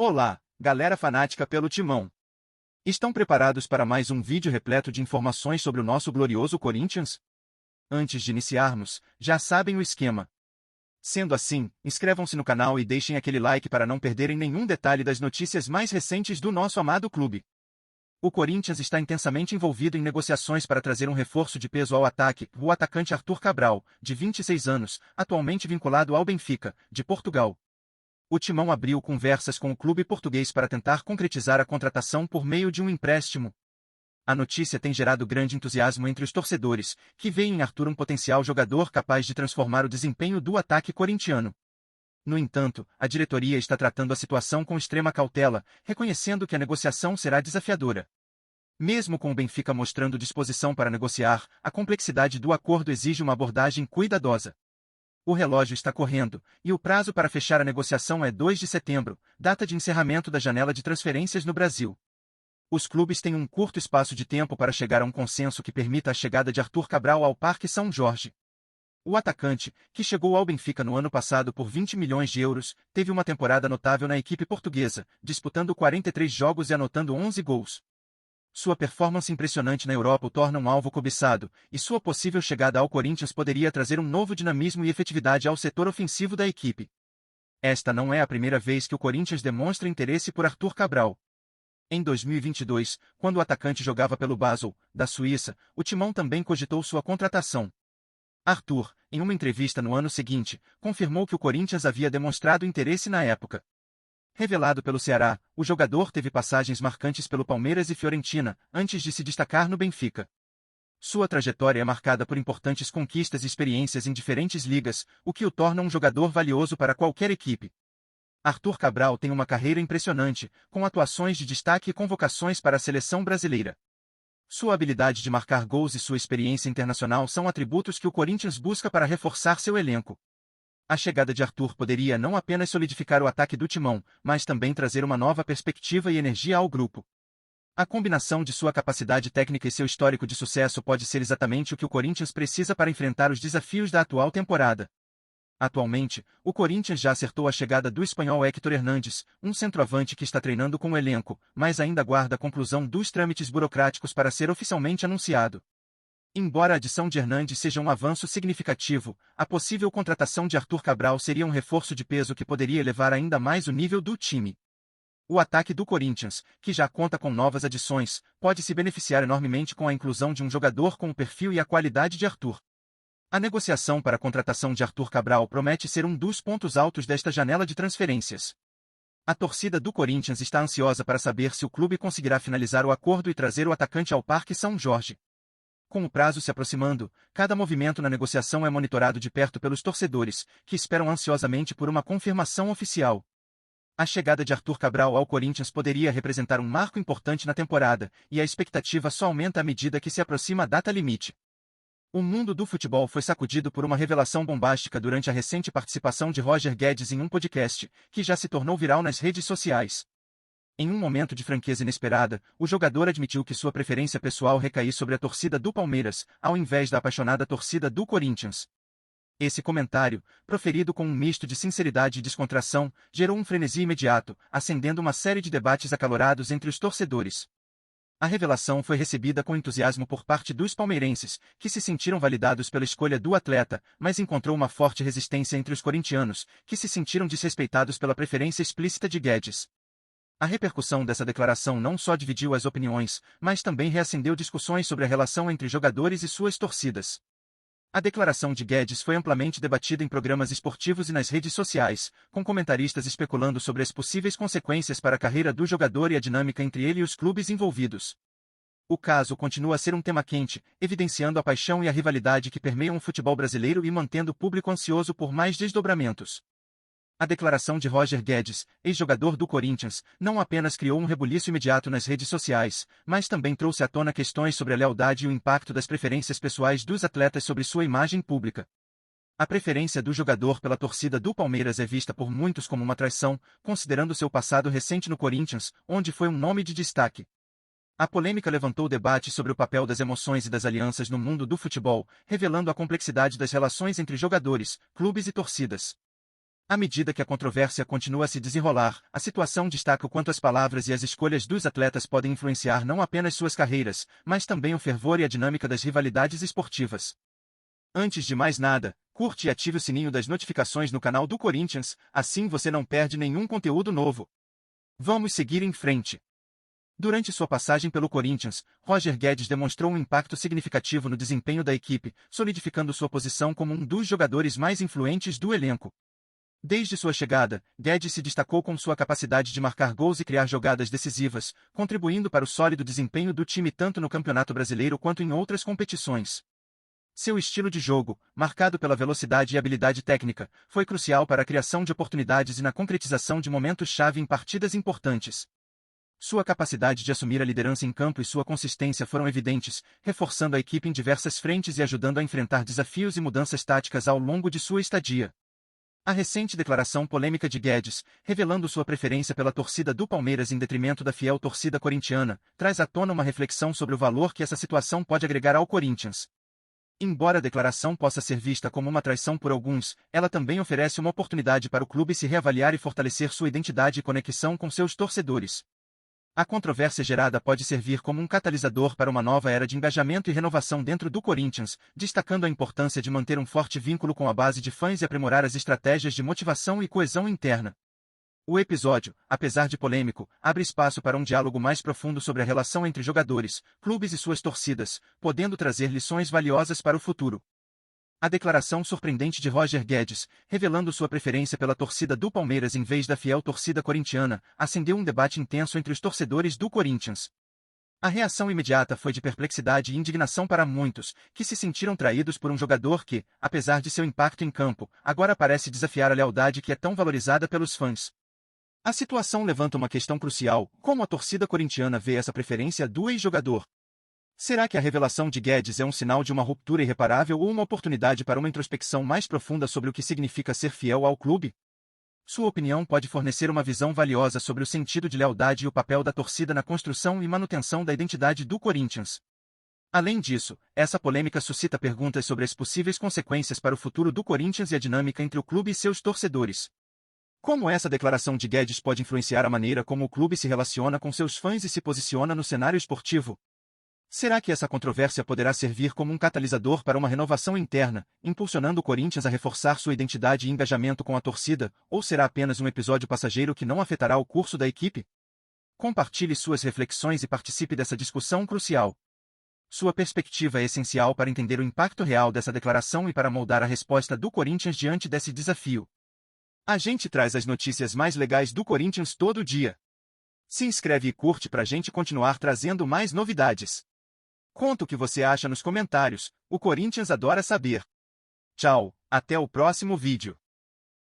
Olá, galera fanática pelo Timão. Estão preparados para mais um vídeo repleto de informações sobre o nosso glorioso Corinthians? Antes de iniciarmos, já sabem o esquema. Sendo assim, inscrevam-se no canal e deixem aquele like para não perderem nenhum detalhe das notícias mais recentes do nosso amado clube. O Corinthians está intensamente envolvido em negociações para trazer um reforço de peso ao ataque, o atacante Arthur Cabral, de 26 anos, atualmente vinculado ao Benfica, de Portugal. O Timão abriu conversas com o clube português para tentar concretizar a contratação por meio de um empréstimo. A notícia tem gerado grande entusiasmo entre os torcedores, que veem em Arthur um potencial jogador capaz de transformar o desempenho do ataque corintiano. No entanto, a diretoria está tratando a situação com extrema cautela, reconhecendo que a negociação será desafiadora. Mesmo com o Benfica mostrando disposição para negociar, a complexidade do acordo exige uma abordagem cuidadosa. O relógio está correndo, e o prazo para fechar a negociação é 2 de setembro, data de encerramento da janela de transferências no Brasil. Os clubes têm um curto espaço de tempo para chegar a um consenso que permita a chegada de Arthur Cabral ao Parque São Jorge. O atacante, que chegou ao Benfica no ano passado por 20 milhões de euros, teve uma temporada notável na equipe portuguesa, disputando 43 jogos e anotando 11 gols. Sua performance impressionante na Europa o torna um alvo cobiçado, e sua possível chegada ao Corinthians poderia trazer um novo dinamismo e efetividade ao setor ofensivo da equipe. Esta não é a primeira vez que o Corinthians demonstra interesse por Arthur Cabral. Em 2022, quando o atacante jogava pelo Basel, da Suíça, o Timão também cogitou sua contratação. Arthur, em uma entrevista no ano seguinte, confirmou que o Corinthians havia demonstrado interesse na época. Revelado pelo Ceará, o jogador teve passagens marcantes pelo Palmeiras e Fiorentina, antes de se destacar no Benfica. Sua trajetória é marcada por importantes conquistas e experiências em diferentes ligas, o que o torna um jogador valioso para qualquer equipe. Arthur Cabral tem uma carreira impressionante, com atuações de destaque e convocações para a seleção brasileira. Sua habilidade de marcar gols e sua experiência internacional são atributos que o Corinthians busca para reforçar seu elenco. A chegada de Arthur poderia não apenas solidificar o ataque do Timão, mas também trazer uma nova perspectiva e energia ao grupo. A combinação de sua capacidade técnica e seu histórico de sucesso pode ser exatamente o que o Corinthians precisa para enfrentar os desafios da atual temporada. Atualmente, o Corinthians já acertou a chegada do espanhol Héctor Hernández, um centroavante que está treinando com o elenco, mas ainda aguarda a conclusão dos trâmites burocráticos para ser oficialmente anunciado. Embora a adição de Hernández seja um avanço significativo, a possível contratação de Arthur Cabral seria um reforço de peso que poderia elevar ainda mais o nível do time. O ataque do Corinthians, que já conta com novas adições, pode se beneficiar enormemente com a inclusão de um jogador com o perfil e a qualidade de Arthur. A negociação para a contratação de Arthur Cabral promete ser um dos pontos altos desta janela de transferências. A torcida do Corinthians está ansiosa para saber se o clube conseguirá finalizar o acordo e trazer o atacante ao Parque São Jorge. Com o prazo se aproximando, cada movimento na negociação é monitorado de perto pelos torcedores, que esperam ansiosamente por uma confirmação oficial. A chegada de Arthur Cabral ao Corinthians poderia representar um marco importante na temporada, e a expectativa só aumenta à medida que se aproxima a data limite. O mundo do futebol foi sacudido por uma revelação bombástica durante a recente participação de Roger Guedes em um podcast, que já se tornou viral nas redes sociais. Em um momento de franqueza inesperada, o jogador admitiu que sua preferência pessoal recaía sobre a torcida do Palmeiras, ao invés da apaixonada torcida do Corinthians. Esse comentário, proferido com um misto de sinceridade e descontração, gerou um frenesi imediato, acendendo uma série de debates acalorados entre os torcedores. A revelação foi recebida com entusiasmo por parte dos palmeirenses, que se sentiram validados pela escolha do atleta, mas encontrou uma forte resistência entre os corintianos, que se sentiram desrespeitados pela preferência explícita de Guedes. A repercussão dessa declaração não só dividiu as opiniões, mas também reacendeu discussões sobre a relação entre jogadores e suas torcidas. A declaração de Guedes foi amplamente debatida em programas esportivos e nas redes sociais, com comentaristas especulando sobre as possíveis consequências para a carreira do jogador e a dinâmica entre ele e os clubes envolvidos. O caso continua a ser um tema quente, evidenciando a paixão e a rivalidade que permeiam o futebol brasileiro e mantendo o público ansioso por mais desdobramentos. A declaração de Roger Guedes, ex-jogador do Corinthians, não apenas criou um rebuliço imediato nas redes sociais, mas também trouxe à tona questões sobre a lealdade e o impacto das preferências pessoais dos atletas sobre sua imagem pública. A preferência do jogador pela torcida do Palmeiras é vista por muitos como uma traição, considerando seu passado recente no Corinthians, onde foi um nome de destaque. A polêmica levantou debate sobre o papel das emoções e das alianças no mundo do futebol, revelando a complexidade das relações entre jogadores, clubes e torcidas. À medida que a controvérsia continua a se desenrolar, a situação destaca o quanto as palavras e as escolhas dos atletas podem influenciar não apenas suas carreiras, mas também o fervor e a dinâmica das rivalidades esportivas. Antes de mais nada, curte e ative o sininho das notificações no canal do Corinthians, assim você não perde nenhum conteúdo novo. Vamos seguir em frente. Durante sua passagem pelo Corinthians, Roger Guedes demonstrou um impacto significativo no desempenho da equipe, solidificando sua posição como um dos jogadores mais influentes do elenco. Desde sua chegada, Guedes se destacou com sua capacidade de marcar gols e criar jogadas decisivas, contribuindo para o sólido desempenho do time tanto no Campeonato Brasileiro quanto em outras competições. Seu estilo de jogo, marcado pela velocidade e habilidade técnica, foi crucial para a criação de oportunidades e na concretização de momentos-chave em partidas importantes. Sua capacidade de assumir a liderança em campo e sua consistência foram evidentes, reforçando a equipe em diversas frentes e ajudando a enfrentar desafios e mudanças táticas ao longo de sua estadia. A recente declaração polêmica de Guedes, revelando sua preferência pela torcida do Palmeiras em detrimento da fiel torcida corintiana, traz à tona uma reflexão sobre o valor que essa situação pode agregar ao Corinthians. Embora a declaração possa ser vista como uma traição por alguns, ela também oferece uma oportunidade para o clube se reavaliar e fortalecer sua identidade e conexão com seus torcedores. A controvérsia gerada pode servir como um catalisador para uma nova era de engajamento e renovação dentro do Corinthians, destacando a importância de manter um forte vínculo com a base de fãs e aprimorar as estratégias de motivação e coesão interna. O episódio, apesar de polêmico, abre espaço para um diálogo mais profundo sobre a relação entre jogadores, clubes e suas torcidas, podendo trazer lições valiosas para o futuro. A declaração surpreendente de Roger Guedes, revelando sua preferência pela torcida do Palmeiras em vez da fiel torcida corintiana, acendeu um debate intenso entre os torcedores do Corinthians. A reação imediata foi de perplexidade e indignação para muitos, que se sentiram traídos por um jogador que, apesar de seu impacto em campo, agora parece desafiar a lealdade que é tão valorizada pelos fãs. A situação levanta uma questão crucial: como a torcida corintiana vê essa preferência do ex-jogador? Será que a revelação de Guedes é um sinal de uma ruptura irreparável ou uma oportunidade para uma introspecção mais profunda sobre o que significa ser fiel ao clube? Sua opinião pode fornecer uma visão valiosa sobre o sentido de lealdade e o papel da torcida na construção e manutenção da identidade do Corinthians. Além disso, essa polêmica suscita perguntas sobre as possíveis consequências para o futuro do Corinthians e a dinâmica entre o clube e seus torcedores. Como essa declaração de Guedes pode influenciar a maneira como o clube se relaciona com seus fãs e se posiciona no cenário esportivo? Será que essa controvérsia poderá servir como um catalisador para uma renovação interna, impulsionando o Corinthians a reforçar sua identidade e engajamento com a torcida, ou será apenas um episódio passageiro que não afetará o curso da equipe? Compartilhe suas reflexões e participe dessa discussão crucial. Sua perspectiva é essencial para entender o impacto real dessa declaração e para moldar a resposta do Corinthians diante desse desafio. A gente traz as notícias mais legais do Corinthians todo dia. Se inscreve e curte para a gente continuar trazendo mais novidades. Conta o que você acha nos comentários, o Corinthians adora saber. Tchau, até o próximo vídeo.